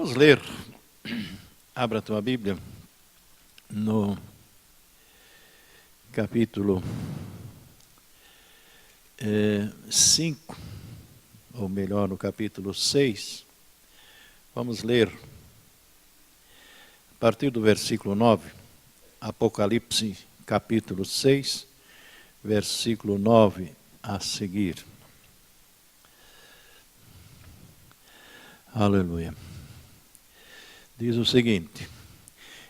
Vamos ler, abra a tua Bíblia, no capítulo 5, ou melhor, no capítulo 6. Vamos ler, a partir do versículo 9, Apocalipse, capítulo 6, versículo 9 a seguir. Aleluia. Diz o seguinte: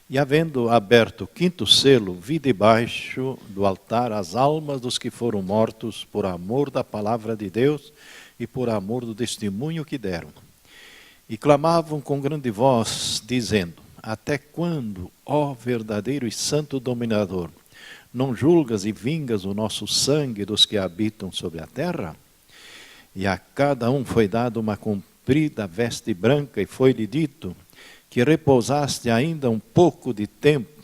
E havendo aberto o quinto selo, vi debaixo do altar as almas dos que foram mortos por amor da palavra de Deus e por amor do testemunho que deram. E clamavam com grande voz, dizendo: Até quando, ó verdadeiro e santo dominador, não julgas e vingas o nosso sangue dos que habitam sobre a terra? E a cada um foi dado uma comprida veste branca, e foi-lhe dito que repousaste ainda um pouco de tempo,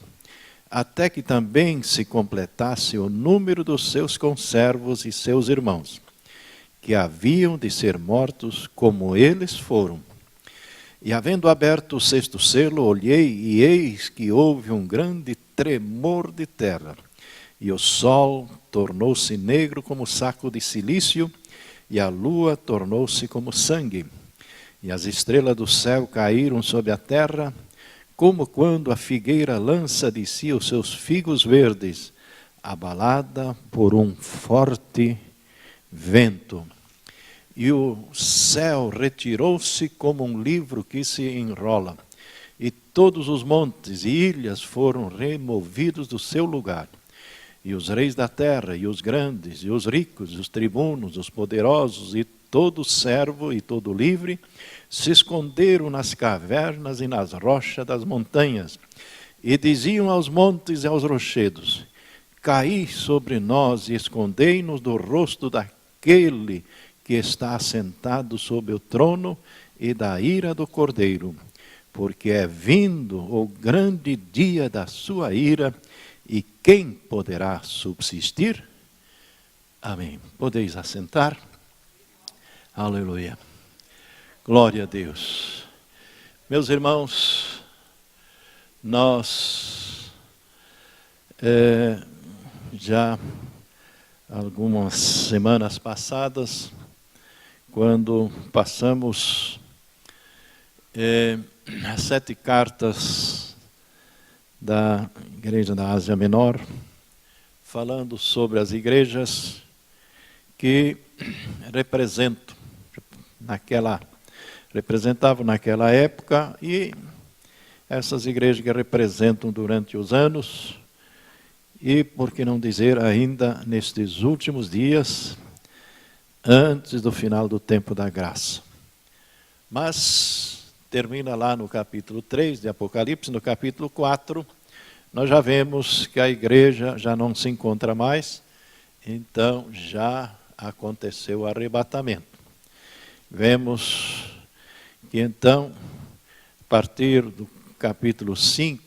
até que também se completasse o número dos seus conservos e seus irmãos, que haviam de ser mortos como eles foram. E havendo aberto o sexto selo, olhei, e eis que houve um grande tremor de terra, e o sol tornou-se negro como saco de cilício, e a lua tornou-se como sangue. E as estrelas do céu caíram sobre a terra, como quando a figueira lança de si os seus figos verdes, abalada por um forte vento. E o céu retirou-se como um livro que se enrola, e todos os montes e ilhas foram removidos do seu lugar. E os reis da terra, e os grandes, e os ricos, e os tribunos, os poderosos, e todo servo e todo livre, se esconderam nas cavernas e nas rochas das montanhas, e diziam aos montes e aos rochedos: Caí sobre nós e escondei-nos do rosto daquele que está assentado sobre o trono e da ira do Cordeiro, porque é vindo o grande dia da sua ira, e quem poderá subsistir? Amém. Podeis assentar? Aleluia. Glória a Deus. Meus irmãos, nós já algumas semanas passadas, quando passamos as 7 cartas da Igreja da Ásia Menor, falando sobre as igrejas que representavam naquela época, e essas igrejas que representam durante os anos, e por que não dizer ainda nestes últimos dias, antes do final do tempo da graça. Mas termina lá no capítulo 3 de Apocalipse. No capítulo 4, nós já vemos que a igreja já não se encontra mais, então já aconteceu o arrebatamento. Vemos que então, a partir do capítulo 5,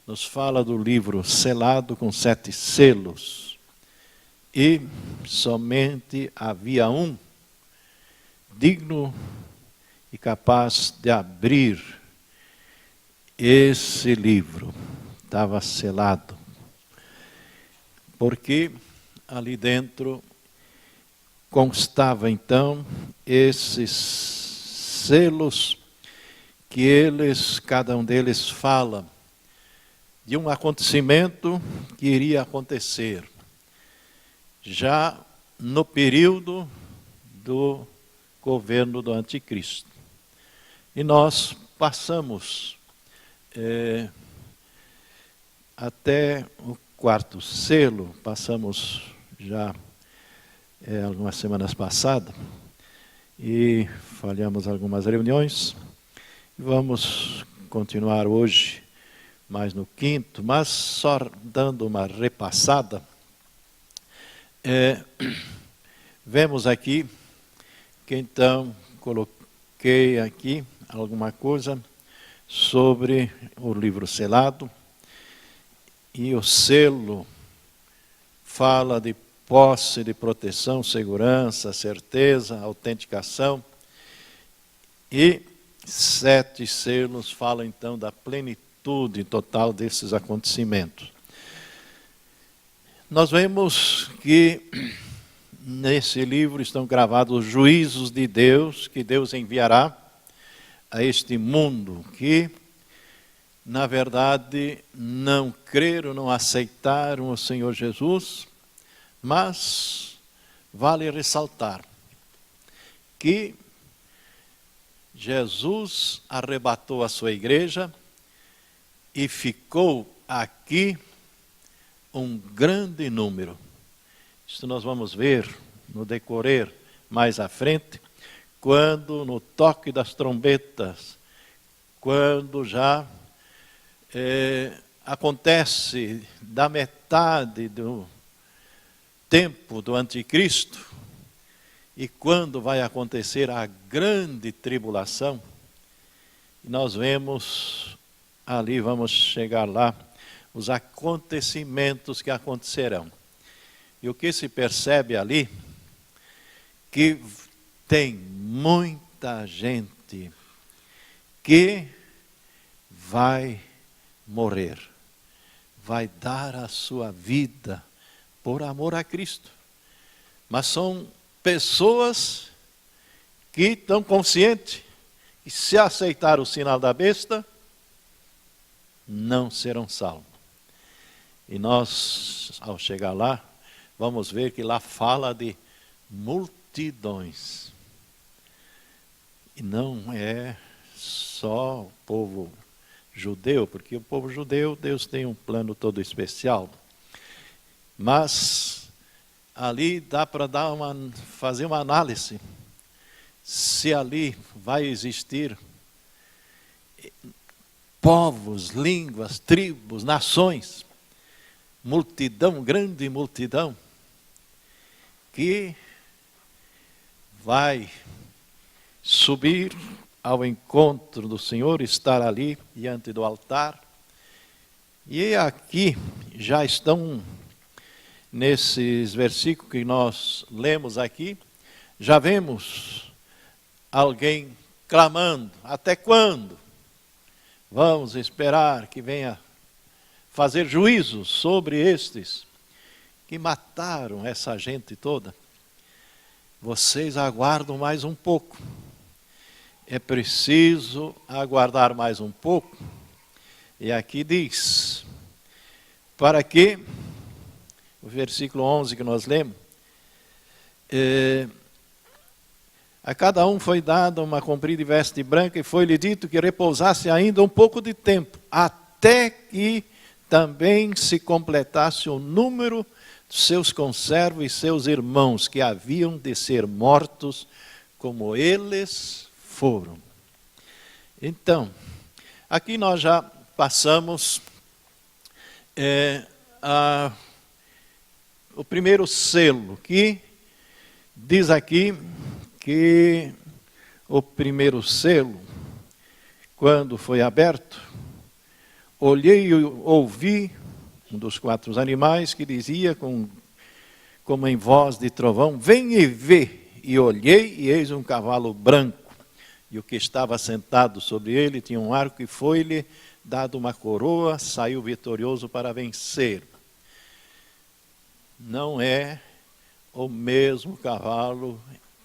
nos fala do livro selado com 7 selos. E somente havia um digno e capaz de abrir esse livro. Estava selado. Porque ali dentro constava então esses selos que cada um deles fala de um acontecimento que iria acontecer já no período do governo do anticristo. E nós passamos até o 4º selo, passamos já algumas semanas passadas, e falhamos algumas reuniões. Vamos continuar hoje mais no 5º, mas só dando uma repassada. Vemos aqui que então coloquei aqui alguma coisa sobre o livro selado, e o selo fala de posse, de proteção, segurança, certeza, autenticação, e 7 selos falam então da plenitude total desses acontecimentos. Nós vemos que nesse livro estão gravados os juízos de Deus, que Deus enviará a este mundo que, na verdade, não creram, não aceitaram o Senhor Jesus, mas vale ressaltar que Jesus arrebatou a sua igreja e ficou aqui um grande número. Isso nós vamos ver no decorrer mais à frente, quando no toque das trombetas, quando já acontece da metade do tempo do anticristo, e quando vai acontecer a grande tribulação, nós vemos ali, vamos chegar lá, os acontecimentos que acontecerão. E o que se percebe ali, que tem muita gente que vai morrer, vai dar a sua vida por amor a Cristo. Mas são pessoas que estão conscientes que se aceitar o sinal da besta, não serão salvos. E nós, ao chegar lá, vamos ver que lá fala de multidões. E não é só o povo judeu, porque o povo judeu, Deus tem um plano todo especial. Mas ali dá para fazer uma análise se ali vai existir povos, línguas, tribos, nações, multidão, grande multidão, que vai subir ao encontro do Senhor, estar ali diante do altar. E aqui já estão, nesses versículos que nós lemos aqui, já vemos alguém clamando: até quando? Vamos esperar que venha fazer juízo sobre estes que mataram essa gente toda. Vocês aguardam mais um pouco. É preciso aguardar mais um pouco. E aqui diz, para que, o versículo 11 que nós lemos, a cada um foi dada uma comprida veste branca, e foi-lhe dito que repousasse ainda um pouco de tempo, até que também se completasse o número de seus conservos e seus irmãos, que haviam de ser mortos como eles foram. Então, aqui nós já passamos o primeiro selo, que diz aqui que o primeiro selo, quando foi aberto, olhei e ouvi um dos 4 animais que dizia, como em voz de trovão: vem e vê. E olhei, e eis um cavalo branco, e o que estava sentado sobre ele tinha um arco, e foi-lhe dado uma coroa, saiu vitorioso para vencer. Não é o mesmo cavalo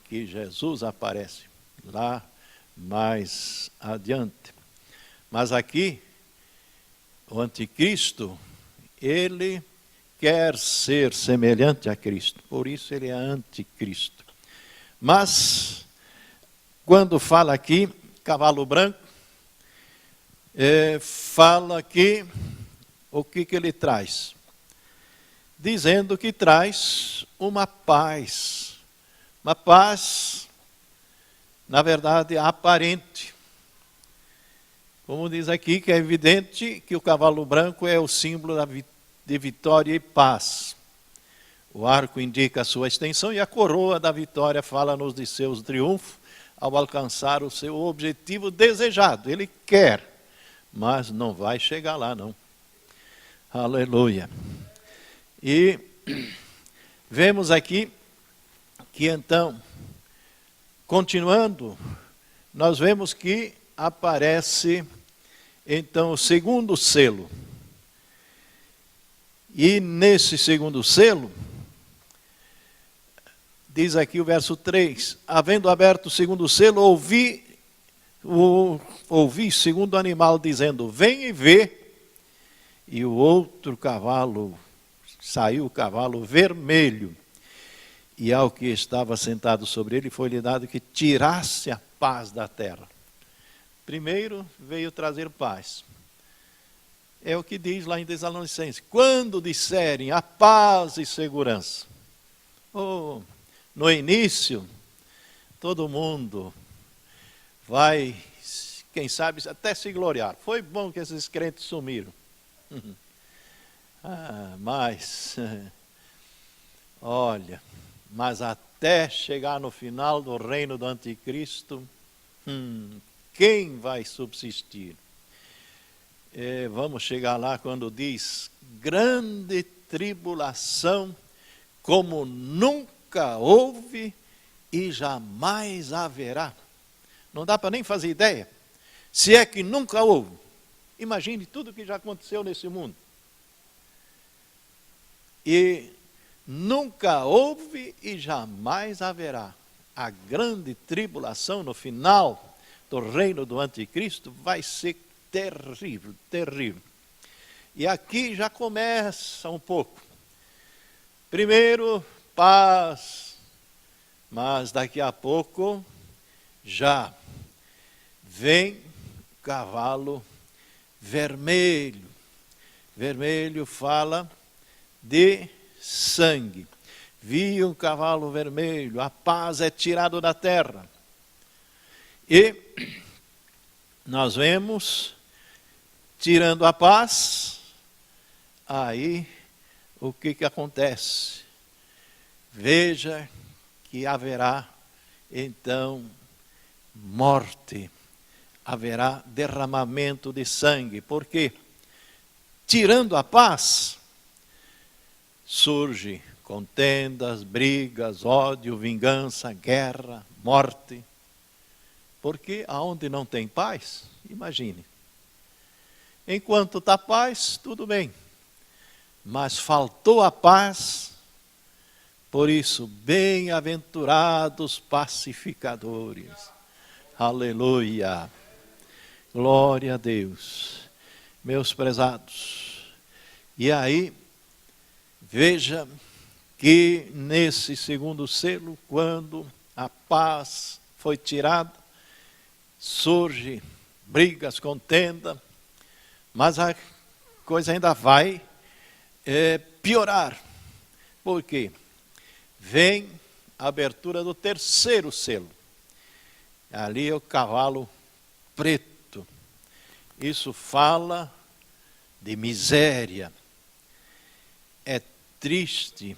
que Jesus aparece lá mais adiante. Mas aqui, o anticristo, ele quer ser semelhante a Cristo, por isso ele é anticristo. Mas, quando fala aqui, cavalo branco, fala aqui o que ele traz. Dizendo que traz uma paz, na verdade, aparente. Como diz aqui, que é evidente que o cavalo branco é o símbolo de vitória e paz. O arco indica a sua extensão, e a coroa da vitória fala-nos de seus triunfos ao alcançar o seu objetivo desejado. Ele quer, mas não vai chegar lá, não. Aleluia. E vemos aqui que então, continuando, nós vemos que aparece então o segundo selo. E nesse segundo selo, diz aqui o verso 3, havendo aberto o segundo selo, ouvi segundo animal dizendo, vem e vê. E o outro cavalo, saiu o cavalo vermelho. E ao que estava sentado sobre ele, foi-lhe dado que tirasse a paz da terra. Primeiro veio trazer paz. É o que diz lá em Tessalonicenses. Quando disserem a paz e segurança. No início, todo mundo vai, quem sabe, até se gloriar. Foi bom que esses crentes sumiram. Mas, olha, mas até chegar no final do reino do anticristo, quem vai subsistir? Vamos chegar lá quando diz, grande tribulação, como nunca houve e jamais haverá. Não dá para nem fazer ideia, se é que nunca houve. Imagine tudo que já aconteceu nesse mundo. E nunca houve e jamais haverá. A grande tribulação no final do reino do anticristo vai ser terrível, terrível. E aqui já começa um pouco. Primeiro, paz, mas daqui a pouco já vem o cavalo vermelho. Vermelho fala de sangue. Vi um cavalo vermelho, a paz é tirada da terra. E nós vemos, tirando a paz, aí o que acontece? Veja que haverá então morte, haverá derramamento de sangue, porque tirando a paz, surge contendas, brigas, ódio, vingança, guerra, morte. Porque aonde não tem paz, imagine. Enquanto está paz, tudo bem. Mas faltou a paz, por isso, bem-aventurados pacificadores. Aleluia. Glória a Deus. Meus prezados. E aí, veja que nesse segundo selo, quando a paz foi tirada, surge brigas, contenda, mas a coisa ainda vai piorar. Por quê? Vem a abertura do terceiro selo. Ali é o cavalo preto. Isso fala de miséria. É triste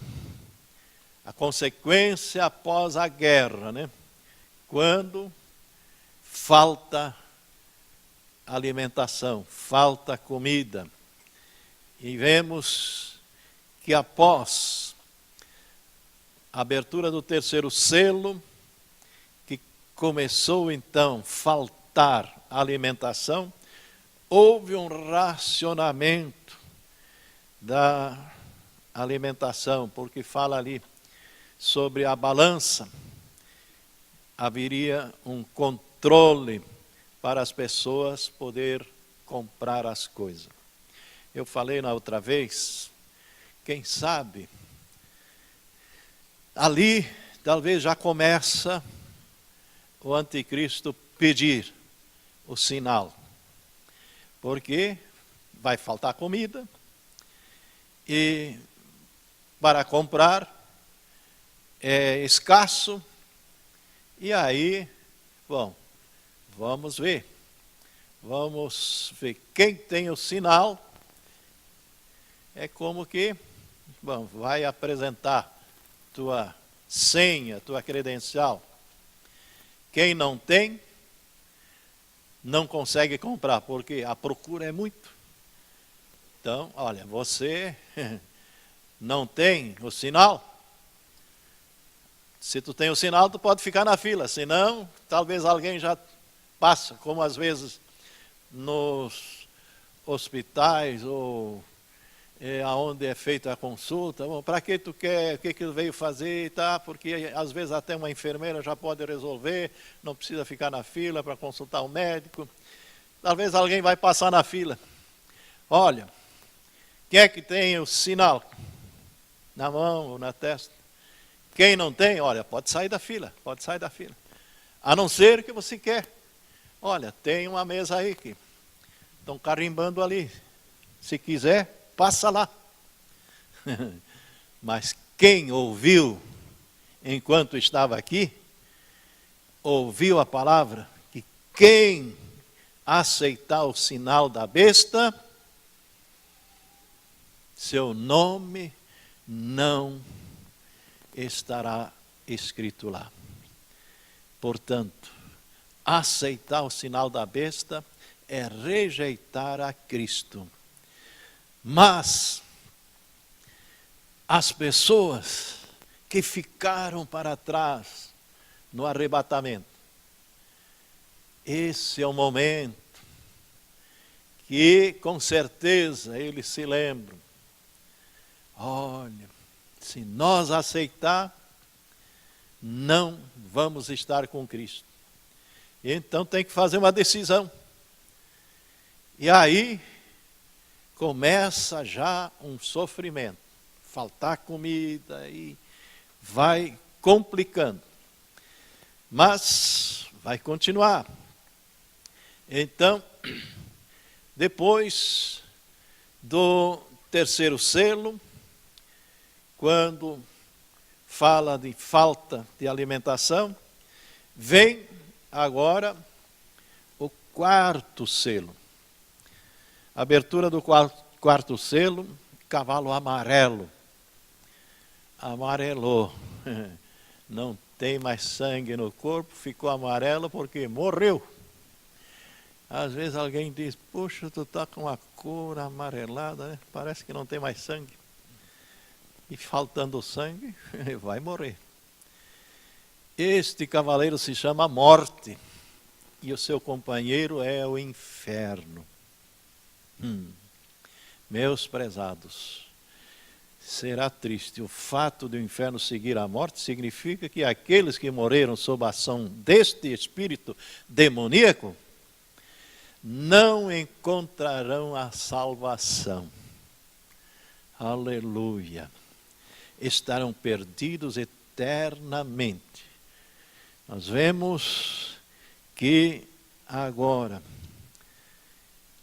a consequência após a guerra, né? Quando falta alimentação, falta comida. E vemos que após a abertura do terceiro selo, que começou então a faltar alimentação, houve um racionamento da alimentação, porque fala ali sobre a balança, haveria um controle para as pessoas poder comprar as coisas. Eu falei na outra vez, quem sabe, ali talvez já começa o anticristo pedir o sinal, porque vai faltar comida e para comprar é escasso, e aí, bom, vamos ver quem tem o sinal, é como que, bom, vai apresentar tua senha, tua credencial. Quem não tem, não consegue comprar, porque a procura é muito. Então, olha, você não tem o sinal. Se tu tem o sinal, tu pode ficar na fila. Senão, talvez alguém já passa, como às vezes nos hospitais ou aonde é feita a consulta. Para que tu quer, o que tu veio fazer, tá? Porque às vezes até uma enfermeira já pode resolver, não precisa ficar na fila para consultar o médico. Talvez alguém vai passar na fila. Olha, quem é que tem o sinal na mão ou na testa? Quem não tem, olha, pode sair da fila, pode sair da fila. A não ser que você quer. Olha, tem uma mesa aí que estão carimbando ali. Se quiser, passa lá. Mas quem ouviu enquanto estava aqui, ouviu a palavra, que quem aceitar o sinal da besta, seu nome não estará escrito lá. Portanto, aceitar o sinal da besta é rejeitar a Cristo. Mas as pessoas que ficaram para trás no arrebatamento, esse é o momento que com certeza eles se lembram. Olha, se nós aceitar, não vamos estar com Cristo. Então tem que fazer uma decisão. E aí começa já um sofrimento. Faltar comida e vai complicando. Mas vai continuar. Então, depois do terceiro selo, quando fala de falta de alimentação, vem agora o quarto selo. Abertura do quarto selo, cavalo amarelo. Amarelou. Não tem mais sangue no corpo, ficou amarelo porque morreu. Às vezes alguém diz, puxa, tu está com a cor amarelada, né? Parece que não tem mais sangue. E faltando sangue, vai morrer. Este cavaleiro se chama Morte, e o seu companheiro é o inferno. Meus prezados, será triste. O fato do inferno seguir a morte significa que aqueles que morreram sob a ação deste espírito demoníaco não encontrarão a salvação. Aleluia. Estarão perdidos eternamente. Nós vemos que agora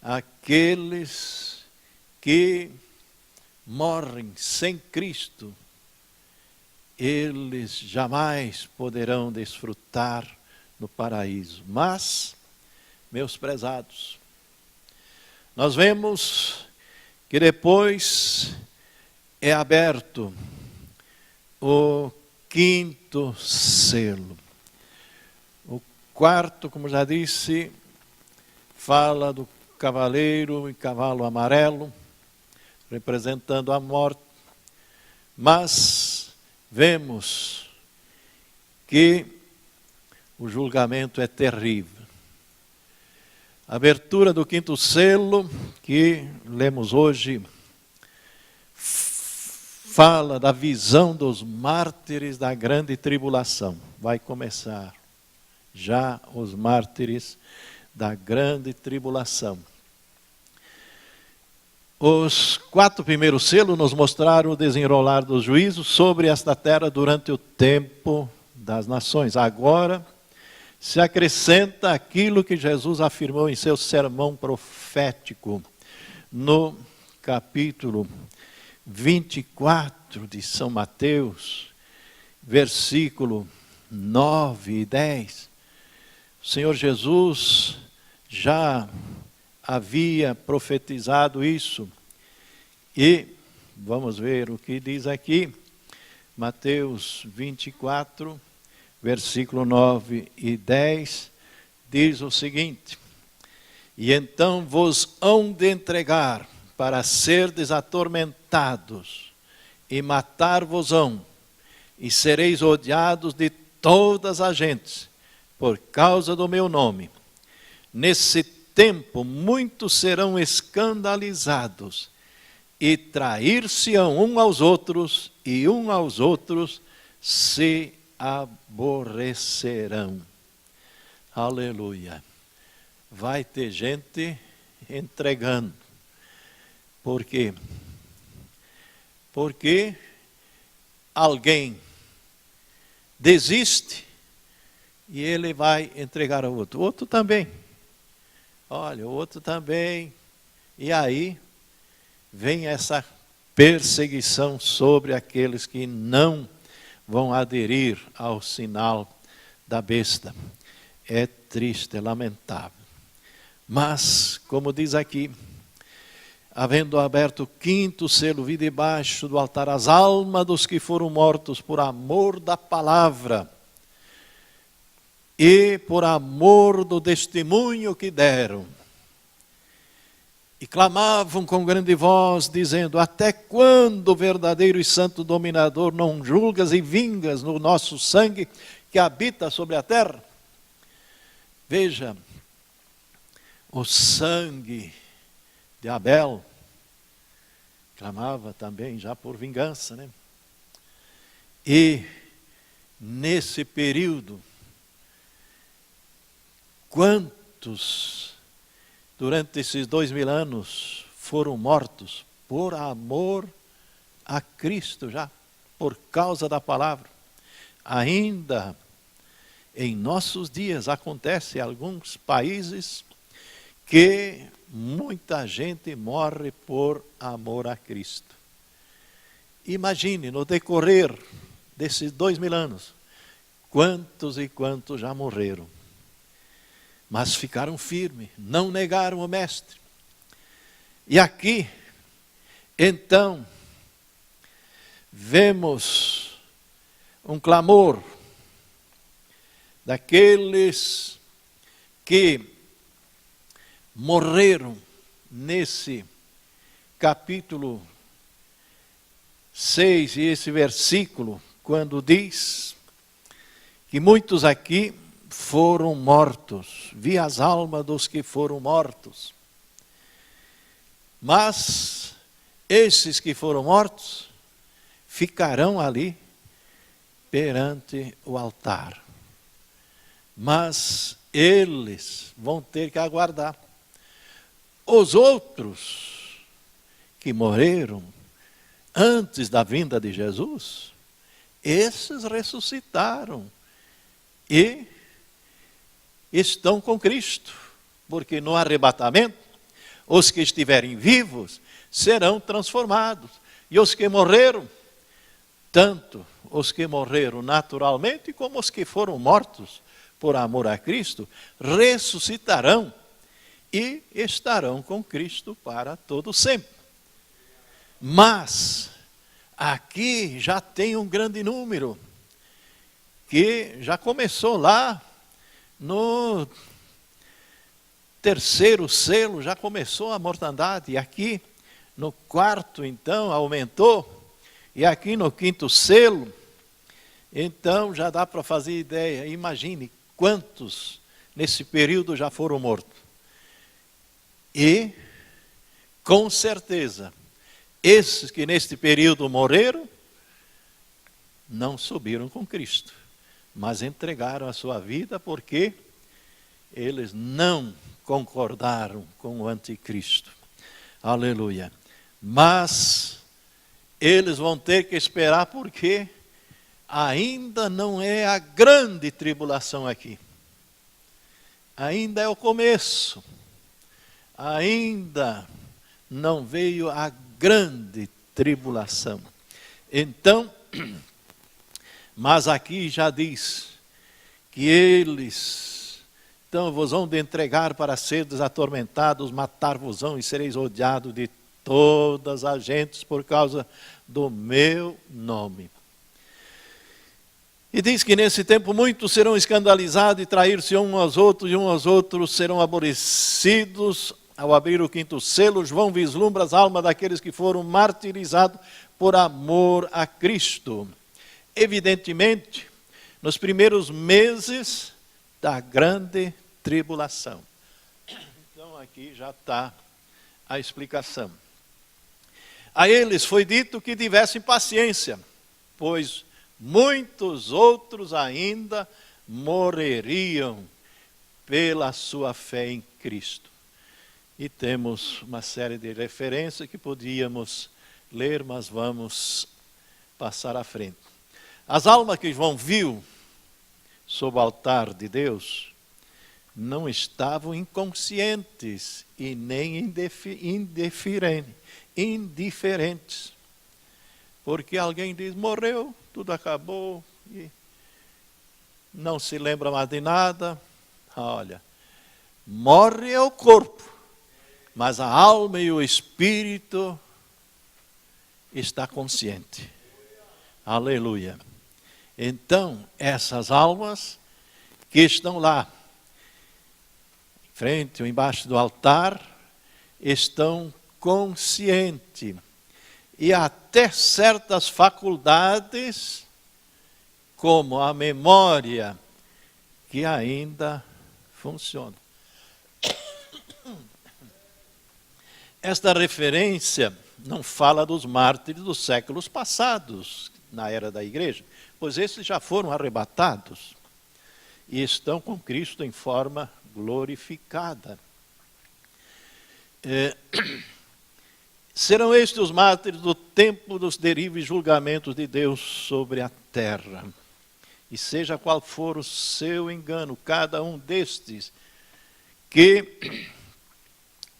aqueles que morrem sem Cristo, eles jamais poderão desfrutar no paraíso. Mas, meus prezados, nós vemos que depois é aberto o quinto selo. O quarto, como já disse, fala do cavaleiro e cavalo amarelo, representando a morte. Mas vemos que o julgamento é terrível. A abertura do quinto selo, que lemos hoje, fala da visão dos mártires da grande tribulação. Vai começar já os mártires da grande tribulação. Os 4 primeiros selos nos mostraram o desenrolar dos juízos sobre esta terra durante o tempo das nações. Agora se acrescenta aquilo que Jesus afirmou em seu sermão profético, no capítulo 24 de São Mateus, versículo 9 e 10. O Senhor Jesus já havia profetizado isso. E vamos ver o que diz aqui. Mateus 24, versículo 9 e 10, diz o seguinte: E então vos hão de entregar para serdes atormentados, e matar-vos-ão, e sereis odiados de todas as gentes, por causa do meu nome. nesse tempo muitos serão escandalizados e trair-se-ão um aos outros, e um aos outros se aborrecerão. Aleluia. Vai ter gente entregando. Por quê? Porque alguém desiste e ele vai entregar ao outro. O outro também. Olha, o outro também. E aí vem essa perseguição sobre aqueles que não vão aderir ao sinal da besta. É triste, é lamentável. Mas, como diz aqui, havendo aberto o quinto selo, vi debaixo do altar as almas dos que foram mortos por amor da palavra e por amor do testemunho que deram. E clamavam com grande voz, dizendo: até quando, verdadeiro e santo dominador, não julgas e vingas no nosso sangue que habita sobre a terra? Veja, o sangue de Abel clamava também já por vingança, né? E nesse período, quantos durante esses 2000 anos foram mortos por amor a Cristo já, por causa da palavra? Ainda em nossos dias acontece em alguns países que muita gente morre por amor a Cristo. Imagine, no decorrer desses 2000 anos, quantos e quantos já morreram. Mas ficaram firmes, não negaram o Mestre. E aqui, então, vemos um clamor daqueles que morreram nesse capítulo 6 e esse versículo, quando diz que muitos aqui foram mortos. Vi as almas dos que foram mortos. Mas esses que foram mortos ficarão ali perante o altar. Mas eles vão ter que aguardar. Os outros que morreram antes da vinda de Jesus, esses ressuscitaram e estão com Cristo, porque no arrebatamento, os que estiverem vivos serão transformados, e os que morreram, tanto os que morreram naturalmente, como os que foram mortos por amor a Cristo, ressuscitarão e estarão com Cristo para todo sempre. Mas aqui já tem um grande número, que já começou lá no terceiro selo, já começou a mortandade, e aqui no quarto então aumentou, e aqui no quinto selo, então já dá para fazer ideia. Imagine quantos nesse período já foram mortos. E, com certeza, esses que neste período morreram, não subiram com Cristo, mas entregaram a sua vida porque eles não concordaram com o anticristo. Aleluia. Mas eles vão ter que esperar porque ainda não é a grande tribulação aqui. Ainda é o começo. Ainda não veio a grande tribulação. Então, mas aqui já diz que eles, então vos hão de entregar para seres atormentados, matar-vos-ão e sereis odiados de todas as gentes por causa do meu nome. E diz que nesse tempo muitos serão escandalizados e trair-se uns aos outros, e uns aos outros serão aborrecidos. Ao abrir o quinto selo, João vislumbra as almas daqueles que foram martirizados por amor a Cristo. Evidentemente, nos primeiros meses da grande tribulação. aqui já está a explicação. A eles foi dito que tivessem paciência, pois muitos outros ainda morreriam pela sua fé em Cristo. E temos uma série de referências que podíamos ler, mas vamos passar à frente. As almas que João viu sob o altar de Deus não estavam inconscientes e nem indiferentes. Porque alguém diz, morreu, tudo acabou, e não se lembra mais de nada. Olha, morre é o corpo, mas a alma e o espírito está consciente. Aleluia. Então, essas almas que estão lá, em frente ou embaixo do altar, estão conscientes. E até certas faculdades, como a memória, que ainda funciona. Esta referência não fala dos mártires dos séculos passados, na era da igreja, pois esses já foram arrebatados e estão com Cristo em forma glorificada. Serão estes os mártires do tempo dos terríveis julgamentos de Deus sobre a terra. E seja qual for o seu engano, cada um destes que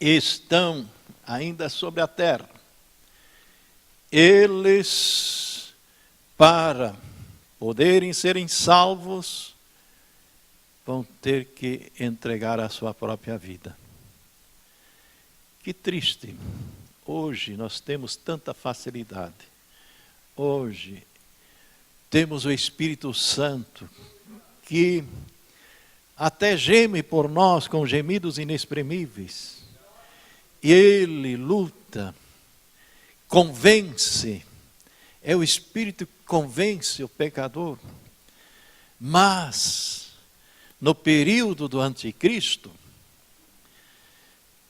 estão ainda sobre a terra, eles, para poderem serem salvos, vão ter que entregar a sua própria vida. Que triste. Hoje nós temos tanta facilidade. Hoje temos o Espírito Santo que até geme por nós com gemidos inexprimíveis. E Ele luta, convence. É o Espírito que convence o pecador. Mas, no período do Anticristo,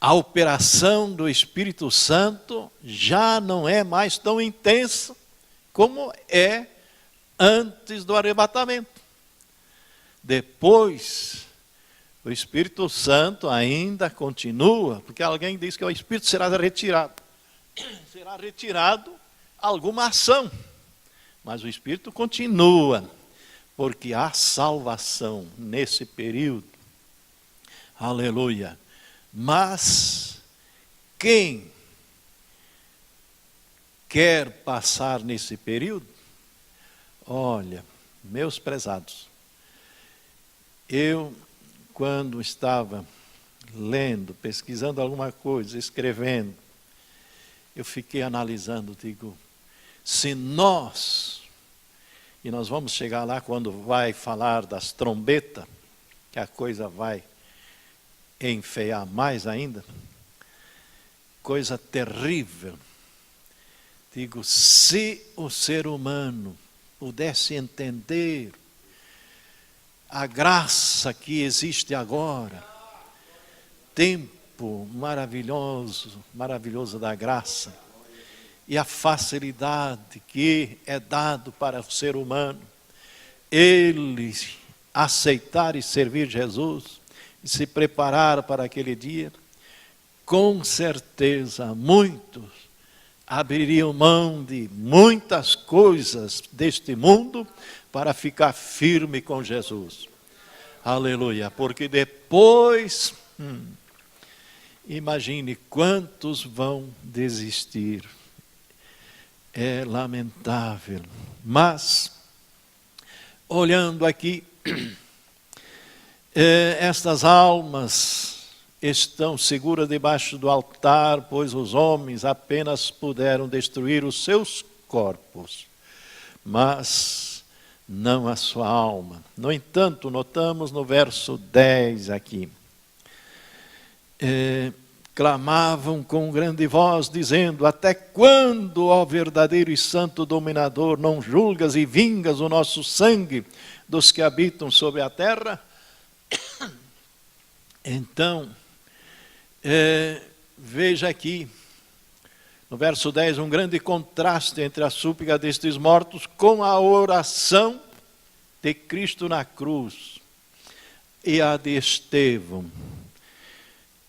a operação do Espírito Santo já não é mais tão intensa como é antes do arrebatamento. Depois, o Espírito Santo ainda continua, porque alguém diz que o Espírito será retirado. Será retirado alguma ação, mas o Espírito continua, porque há salvação nesse período. Aleluia. Mas quem quer passar nesse período, olha, meus prezados, eu, quando estava lendo, pesquisando alguma coisa, escrevendo, eu fiquei analisando, digo, se nós, e nós vamos chegar lá quando vai falar das trombetas, que a coisa vai enfeiar mais ainda, coisa terrível. Digo, se o ser humano pudesse entender a graça que existe agora, tempo maravilhoso da graça, e a facilidade que é dado para o ser humano, ele aceitar e servir Jesus, e se preparar para aquele dia, com certeza muitos abririam mão de muitas coisas deste mundo para ficar firme com Jesus. Aleluia, porque depois, imagine quantos vão desistir. É lamentável, mas, olhando aqui, estas almas estão seguras debaixo do altar, pois os homens apenas puderam destruir os seus corpos, mas não a sua alma. No entanto, notamos no verso 10 aqui, clamavam com grande voz, dizendo, até quando, ó verdadeiro e santo dominador, não julgas e vingas o nosso sangue dos que habitam sobre a terra? Então, Veja aqui, no verso 10, um grande contraste entre a súplica destes mortos com a oração de Cristo na cruz e a de Estevão.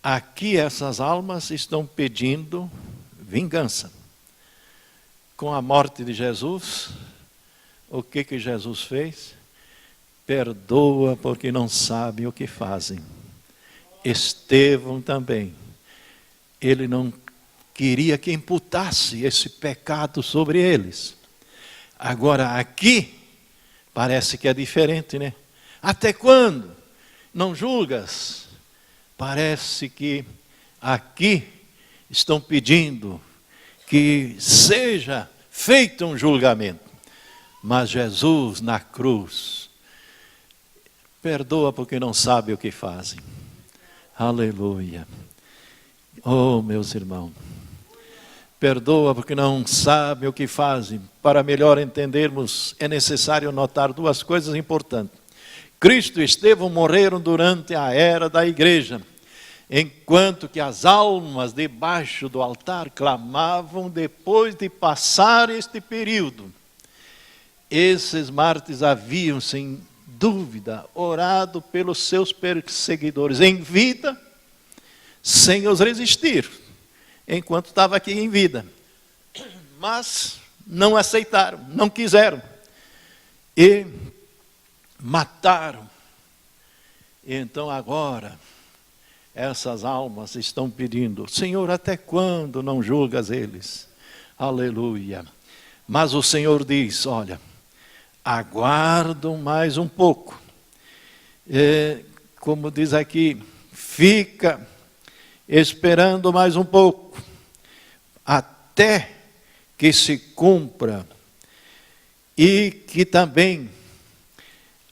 Aqui essas almas estão pedindo vingança. Com a morte de Jesus, o que Jesus fez? Perdoa porque não sabem o que fazem. Estevão também. Ele não queria que imputasse esse pecado sobre eles. Agora aqui, parece que é diferente, né? Até quando? Não julgas? Parece que aqui estão pedindo que seja feito um julgamento. Mas Jesus na cruz perdoa porque não sabe o que fazem. Aleluia. Oh, meus irmãos. Perdoa porque não sabe o que fazem. Para melhor entendermos, é necessário notar duas coisas importantes. Cristo e Estevão morreram durante a era da igreja, enquanto que as almas debaixo do altar clamavam depois de passar este período. Esses mártires haviam, sem dúvida, orado pelos seus perseguidores em vida, sem os resistir, enquanto estava aqui em vida. Mas não aceitaram, não quiseram. E mataram. E então agora, essas almas estão pedindo: Senhor, até quando não julgas eles? Aleluia. Mas o Senhor diz: olha, aguardam mais um pouco. Como diz aqui, fica esperando mais um pouco, até que se cumpra, e que também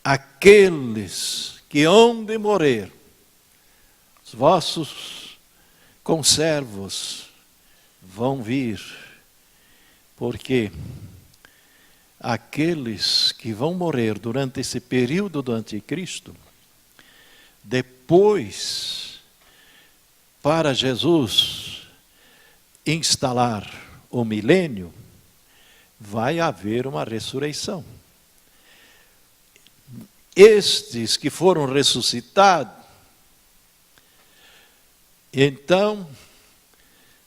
aqueles que hão de morrer, os vossos conservos, vão vir, porque aqueles que vão morrer durante esse período do anticristo, depois, para Jesus instalar o milênio, vai haver uma ressurreição. Estes que foram ressuscitados, então,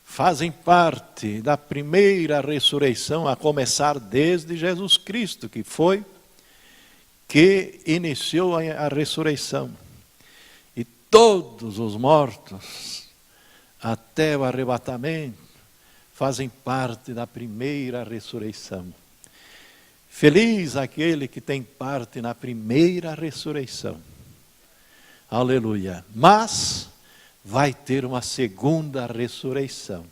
fazem parte da primeira ressurreição, a começar desde Jesus Cristo, que iniciou a ressurreição. E todos os mortos, até o arrebatamento, fazem parte da primeira ressurreição. Feliz aquele que tem parte na primeira ressurreição. Aleluia. Mas vai ter uma segunda ressurreição.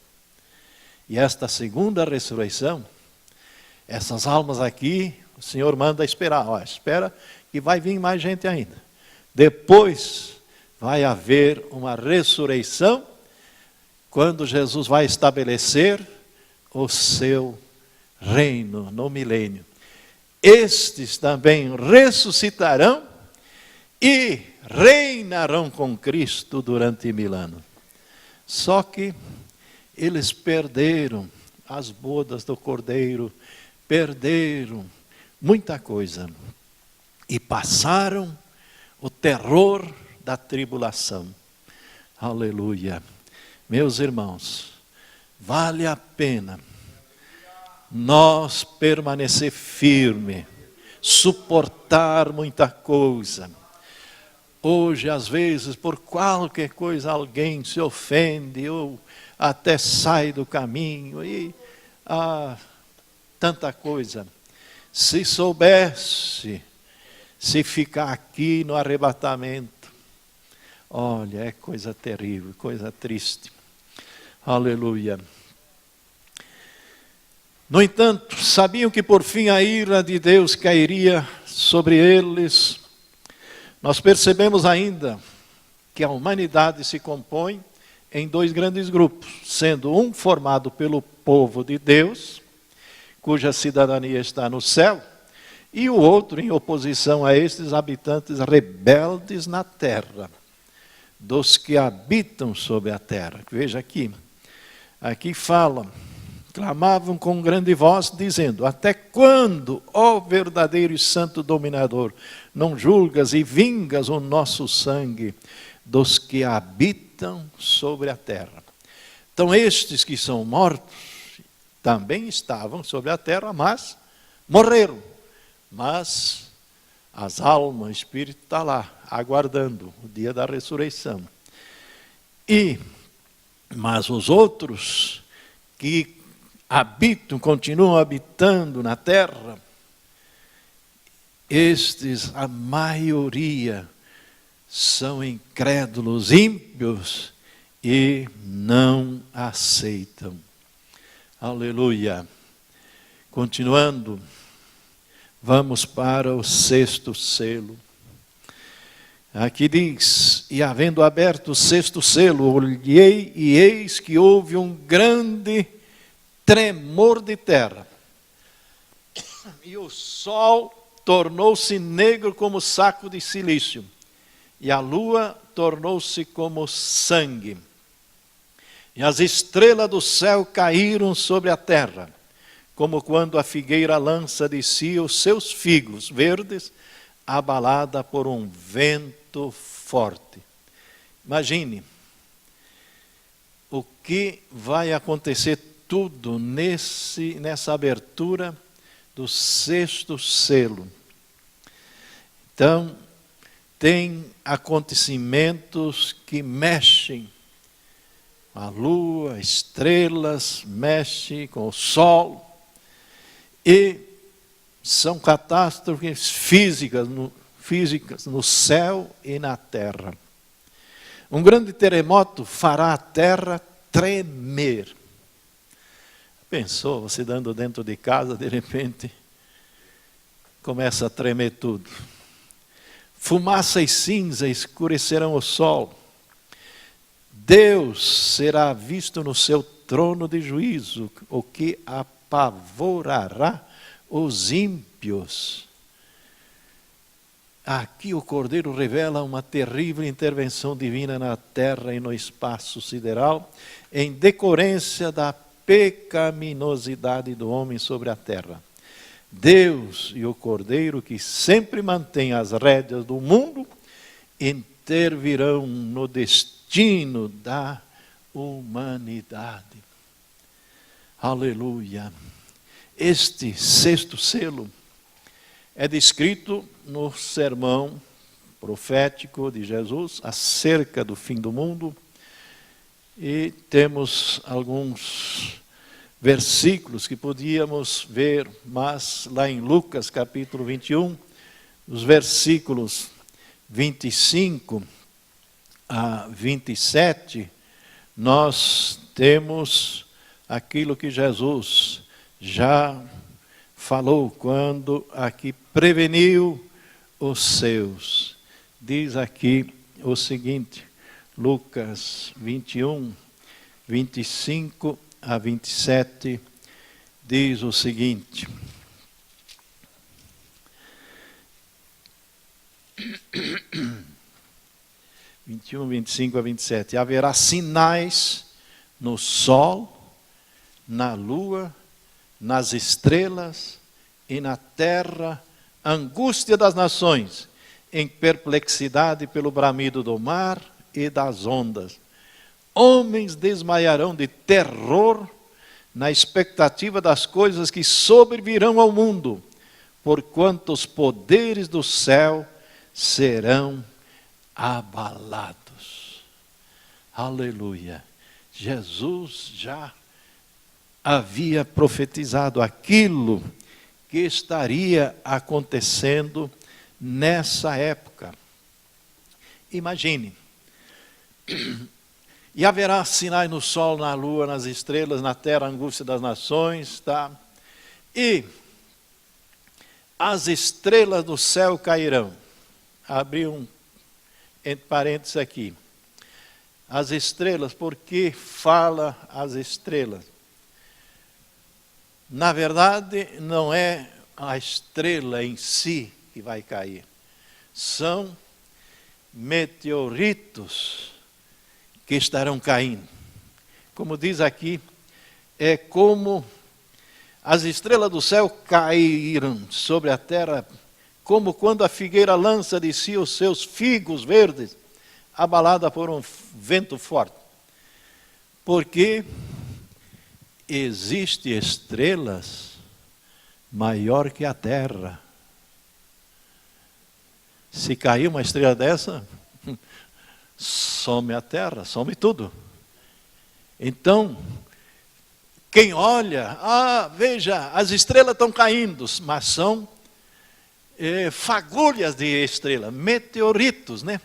E esta segunda ressurreição, essas almas aqui, o Senhor manda esperar. Espera que vai vir mais gente ainda. Depois vai haver uma ressurreição, quando Jesus vai estabelecer o seu reino no milênio. Estes também ressuscitarão e reinarão com Cristo durante 1000 anos. Só que eles perderam as bodas do Cordeiro, perderam muita coisa e passaram o terror da tribulação. Aleluia. Meus irmãos, vale a pena nós permanecer firme, suportar muita coisa. Hoje, às vezes, por qualquer coisa, alguém se ofende ou até sai do caminho e tanta coisa. Se soubesse, se ficar aqui no arrebatamento, olha, é coisa terrível, coisa triste. Aleluia. No entanto, sabiam que por fim a ira de Deus cairia sobre eles. Nós percebemos ainda que a humanidade se compõe em 2 grandes grupos, sendo um formado pelo povo de Deus, cuja cidadania está no céu, e o outro em oposição a estes habitantes rebeldes na terra. dos que habitam sobre a terra. Veja aqui fala, clamavam com grande voz, dizendo: até quando, ó verdadeiro e santo dominador, não julgas e vingas o nosso sangue dos que habitam sobre a terra? Então estes que são mortos também estavam sobre a terra, mas morreram. Mas as almas, o espírito está lá, aguardando o dia da ressurreição. Mas os outros que habitam, continuam habitando na terra, estes, a maioria, são incrédulos, ímpios e não aceitam. Aleluia. Continuando, vamos para o sexto selo. Aqui diz: e havendo aberto o sexto selo, olhei e eis que houve um grande tremor de terra. E o sol tornou-se negro como saco de cilício, e a lua tornou-se como sangue. E as estrelas do céu caíram sobre a terra, como quando a figueira lança de si os seus figos verdes, abalada por um vento forte. Imagine o que vai acontecer tudo nessa abertura do sexto selo. Então, tem acontecimentos que mexem a lua, estrelas, mexe com o sol, e são catástrofes físicas no céu e na terra. Um grande terremoto fará a terra tremer. Pensou, você andando dentro de casa, de repente, começa a tremer tudo. Fumaça e cinza escurecerão o sol. Deus será visto no seu trono de juízo, o que apavorará os ímpios. Aqui o Cordeiro revela uma terrível intervenção divina na terra e no espaço sideral, em decorrência da pecaminosidade do homem sobre a terra. Deus e o Cordeiro, que sempre mantém as rédeas do mundo, intervirão no destino da humanidade. Aleluia. Este sexto selo é descrito no sermão profético de Jesus acerca do fim do mundo, e temos alguns versículos que podíamos ver, mas lá em Lucas capítulo 21, os versículos 25 a 27, nós temos aquilo que Jesus já falou quando aqui preveniu os seus. Diz aqui o seguinte, Lucas 21, 25 a 27, diz o seguinte: 21, 25 a 27. Haverá sinais no sol, na lua, nas estrelas e na terra, angústia das nações, em perplexidade pelo bramido do mar e das ondas. Homens desmaiarão de terror na expectativa das coisas que sobrevirão ao mundo, porquanto os poderes do céu serão abalados. Aleluia. Jesus já havia profetizado aquilo que estaria acontecendo nessa época. Imagine. E haverá sinais no sol, na lua, nas estrelas, na terra, angústia das nações, tá? E as estrelas do céu cairão. Abri entre parênteses aqui. As estrelas, por que fala as estrelas? Na verdade, não é a estrela em si que vai cair. São meteoritos que estarão caindo. Como diz aqui, é como as estrelas do céu caíram sobre a terra, como quando a figueira lança de si os seus figos verdes, abalada por um vento forte. Porque existem estrelas maior que a terra. Se cair uma estrela dessa, some a terra, some tudo. Então, quem olha, veja, as estrelas estão caindo, mas são fagulhas de estrela, meteoritos, né?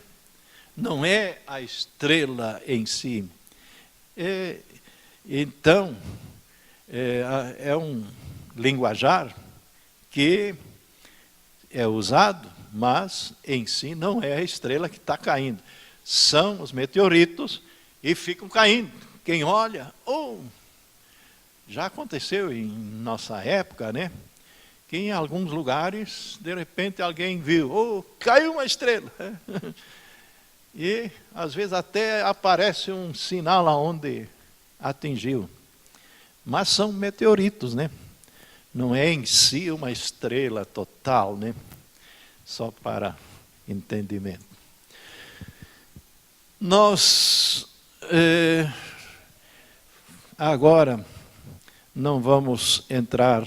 Não é a estrela em si. Então, é um linguajar que é usado, mas em si não é a estrela que está caindo. São os meteoritos e ficam caindo. Quem olha, já aconteceu em nossa época, né? Que em alguns lugares, de repente, alguém viu, caiu uma estrela. E, às vezes, até aparece um sinal aonde atingiu. Mas são meteoritos, né? Não é em si uma estrela total, né? Só para entendimento. Nós, agora, não vamos entrar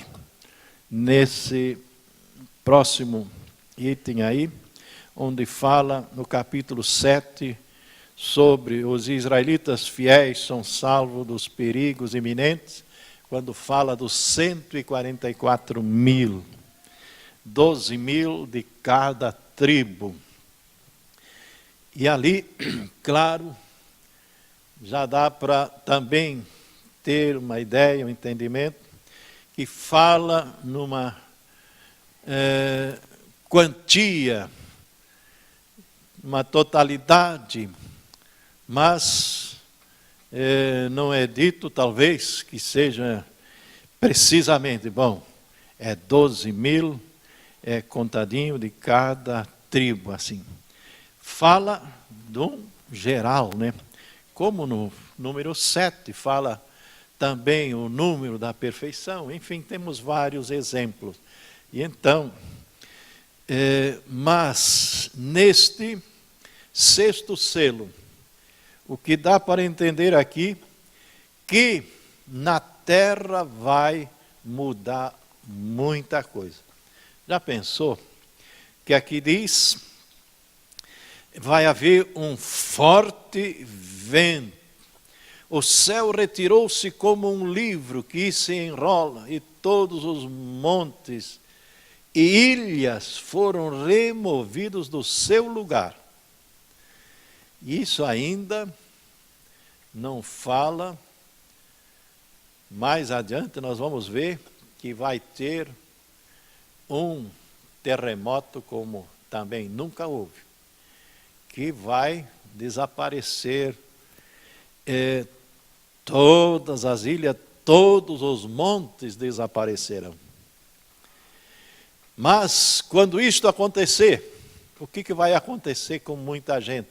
nesse próximo item aí, onde fala no capítulo 7 sobre os israelitas fiéis são salvos dos perigos iminentes, quando fala dos 144.000, 12.000 de cada tribo. E ali, claro, já dá para também ter uma ideia, um entendimento, que fala numa quantia, uma totalidade, mas não é dito, talvez, que seja precisamente, é 12.000, é contadinho de cada tribo, assim. Fala do geral, né? Como no número 7 fala também o número da perfeição, enfim, temos vários exemplos. E então, mas neste sexto selo, o que dá para entender aqui, que na terra vai mudar muita coisa. Já pensou que aqui diz, vai haver um forte vento. O céu retirou-se como um livro que se enrola, e todos os montes e ilhas foram removidos do seu lugar. Isso ainda não fala, mais adiante nós vamos ver que vai ter um terremoto como também nunca houve, que vai desaparecer todas as ilhas, todos os montes desaparecerão. Mas, quando isto acontecer, o que vai acontecer com muita gente?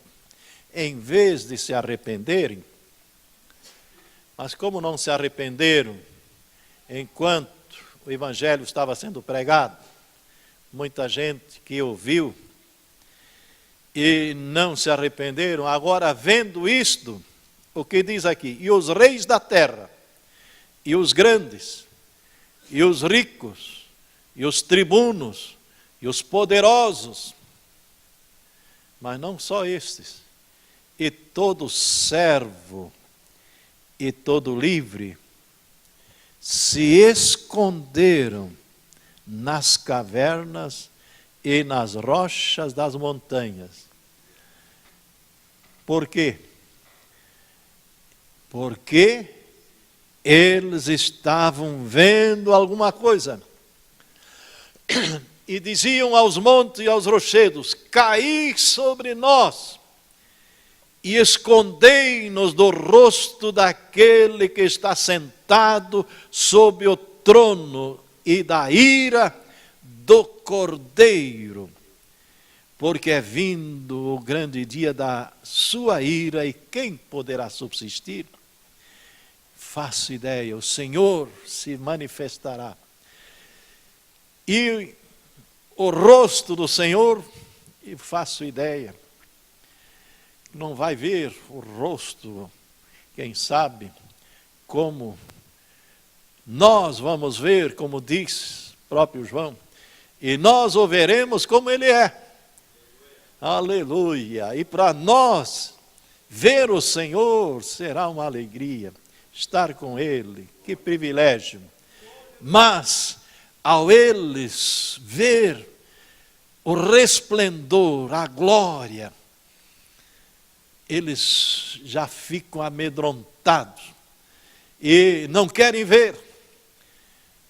Em vez de se arrependerem, mas como não se arrependeram enquanto o Evangelho estava sendo pregado, muita gente que ouviu e não se arrependeram, agora vendo isto, o que diz aqui? E os reis da terra, e os grandes, e os ricos, e os tribunos, e os poderosos, mas não só estes, e todo servo, e todo livre, se esconderam nas cavernas e nas rochas das montanhas. Por quê? Porque eles estavam vendo alguma coisa. E diziam aos montes e aos rochedos, caí sobre nós e escondei-nos do rosto daquele que está sentado sob o trono e da ira do Cordeiro. porque é vindo o grande dia da sua ira, e quem poderá subsistir? Faço ideia, o Senhor se manifestará. E o rosto do Senhor, e faço ideia, não vai ver o rosto, quem sabe, como nós vamos ver, como diz próprio João, e nós o veremos como ele é. Aleluia! E para nós, ver o Senhor será uma alegria, estar com Ele, que privilégio. Mas, ao eles ver o resplendor, a glória, eles já ficam amedrontados e não querem ver.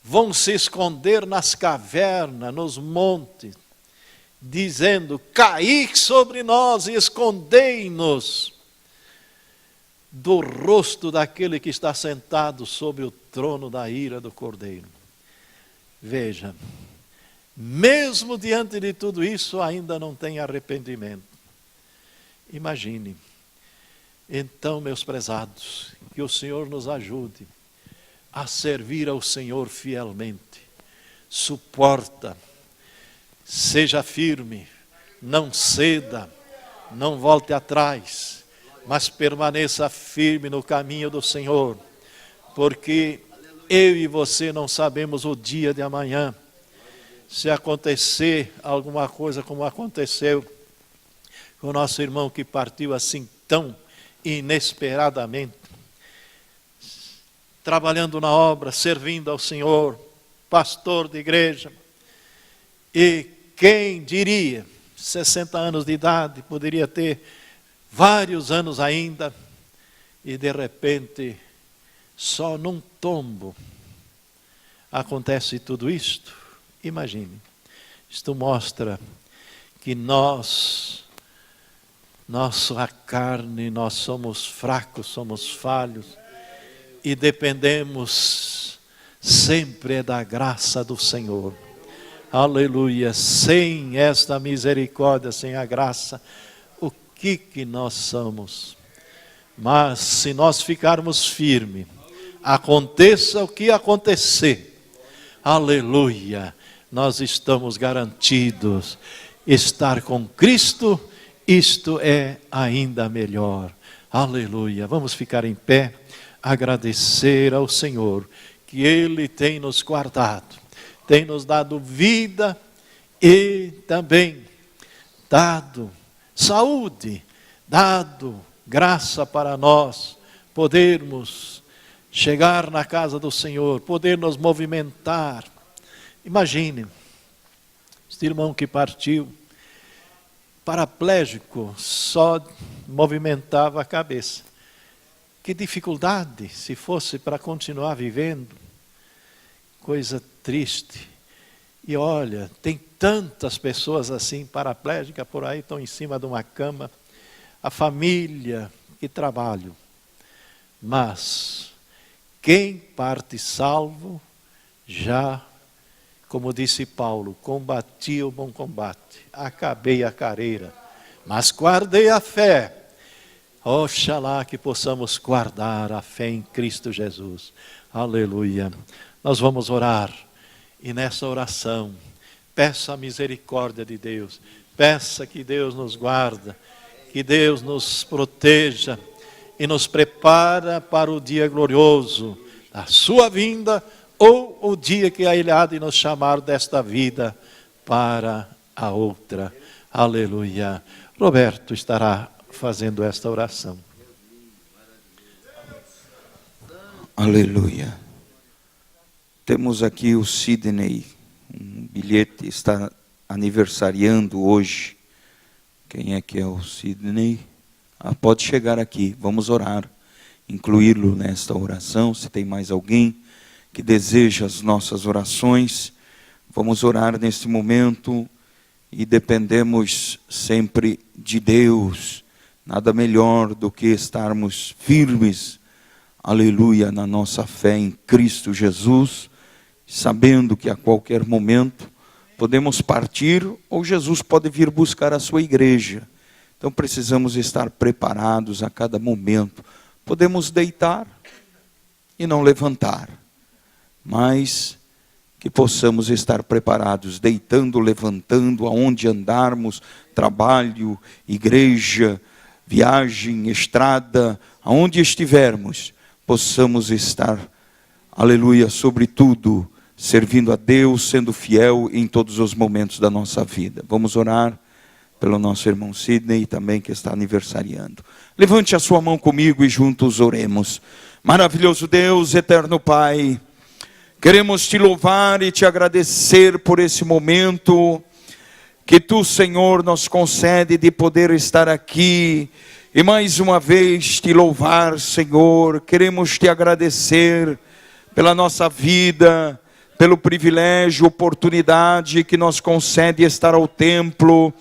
Vão se esconder nas cavernas, nos montes, dizendo: caí sobre nós e escondei-nos do rosto daquele que está sentado sobre o trono da ira do Cordeiro. Veja, mesmo diante de tudo isso, ainda não tem arrependimento. Imagine. Então, meus prezados, que o Senhor nos ajude a servir ao Senhor fielmente. Suporta, seja firme, não ceda, não volte atrás, mas permaneça firme no caminho do Senhor, porque eu e você não sabemos o dia de amanhã. Se acontecer alguma coisa como aconteceu com o nosso irmão que partiu assim tão inesperadamente, trabalhando na obra, servindo ao Senhor, pastor de igreja, e quem diria, 60 anos de idade, poderia ter vários anos ainda, e de repente, só num tombo, acontece tudo isto. Imagine, isto mostra que nossa carne, nós somos fracos, somos falhos, e dependemos sempre da graça do Senhor. Aleluia, sem esta misericórdia, sem a graça, o que nós somos? Mas se nós ficarmos firmes, aconteça o que acontecer, aleluia, nós estamos garantidos. Estar com Cristo, isto é ainda melhor. Aleluia, vamos ficar em pé, agradecer ao Senhor, que Ele tem nos guardado, tem nos dado vida e também dado saúde, dado graça para nós podermos chegar na casa do Senhor, poder nos movimentar. Imagine, este irmão que partiu, paraplégico, só movimentava a cabeça. Que dificuldade se fosse para continuar vivendo. Coisa triste. E olha, tem tantas pessoas assim, paraplégicas, por aí, estão em cima de uma cama. A família, que trabalho. Mas, quem parte salvo, já, como disse Paulo, combati o bom combate, acabei a carreira, mas guardei a fé. Oxalá que possamos guardar a fé em Cristo Jesus. Aleluia. Nós vamos orar, e nessa oração, peça a misericórdia de Deus, peça que Deus nos guarda, que Deus nos proteja, e nos prepara para o dia glorioso, da sua vinda, ou o dia que Ele há de nos chamar desta vida para a outra. Aleluia. Roberto estará fazendo esta oração. Aleluia. Temos aqui o Sidney, um bilhete, está aniversariando hoje. Quem é que é o Sidney? Pode chegar aqui, vamos orar, incluí-lo nesta oração. Se tem mais alguém que deseja as nossas orações, vamos orar neste momento, e dependemos sempre de Deus. Nada melhor do que estarmos firmes, aleluia, na nossa fé em Cristo Jesus, sabendo que a qualquer momento Podemos partir ou Jesus pode vir buscar a sua igreja. Então precisamos estar preparados a cada momento. Podemos deitar e não levantar, mas que possamos estar preparados, deitando, levantando, aonde andarmos, trabalho, igreja, viagem, estrada, aonde estivermos, possamos estar, aleluia, sobretudo, servindo a Deus, sendo fiel em todos os momentos da nossa vida. Vamos orar pelo nosso irmão Sidney também, que está aniversariando. Levante a sua mão comigo e juntos oremos. Maravilhoso Deus, eterno Pai, queremos te louvar e te agradecer por esse momento que tu, Senhor, nos concede de poder estar aqui e mais uma vez te louvar, Senhor. Queremos te agradecer pela nossa vida, pelo privilégio, oportunidade que nos concede estar ao templo.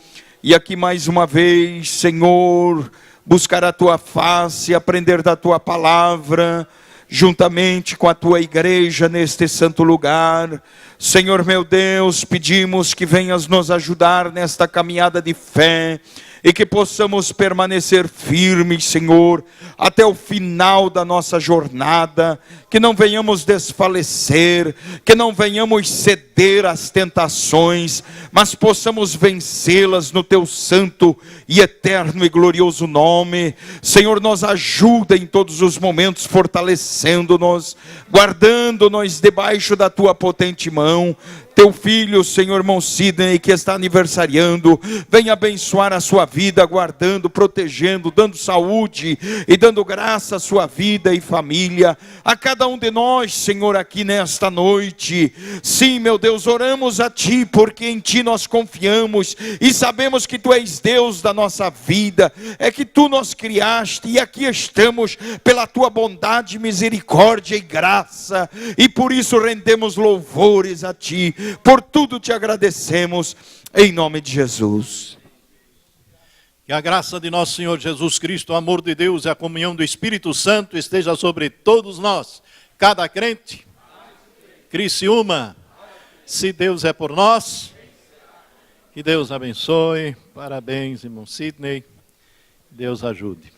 E aqui mais uma vez, Senhor, buscar a tua face, aprender da tua palavra, juntamente com a tua igreja neste santo lugar. Senhor meu Deus, pedimos que venhas nos ajudar nesta caminhada de fé, e que possamos permanecer firmes, Senhor, até o final da nossa jornada, que não venhamos desfalecer, que não venhamos ceder às tentações, mas possamos vencê-las no teu santo e eterno e glorioso nome. Senhor, nos ajuda em todos os momentos, fortalecendo-nos, guardando-nos debaixo da tua potente mão. Teu filho, Senhor, irmão Sidney, que está aniversariando, venha abençoar a sua vida, guardando, protegendo, dando saúde e dando graça à sua vida e família. A cada um de nós, Senhor, aqui nesta noite. Sim, meu Deus, oramos a Ti, porque em Ti nós confiamos e sabemos que Tu és Deus da nossa vida. É que Tu nos criaste e aqui estamos pela Tua bondade, misericórdia e graça. E por isso rendemos louvores a Ti. Por tudo te agradecemos, em nome de Jesus. Que a graça de nosso Senhor Jesus Cristo, o amor de Deus e a comunhão do Espírito Santo esteja sobre todos nós, cada crente. Criciúma, se Deus é por nós, que Deus abençoe. Parabéns, irmão Sidney. Deus ajude.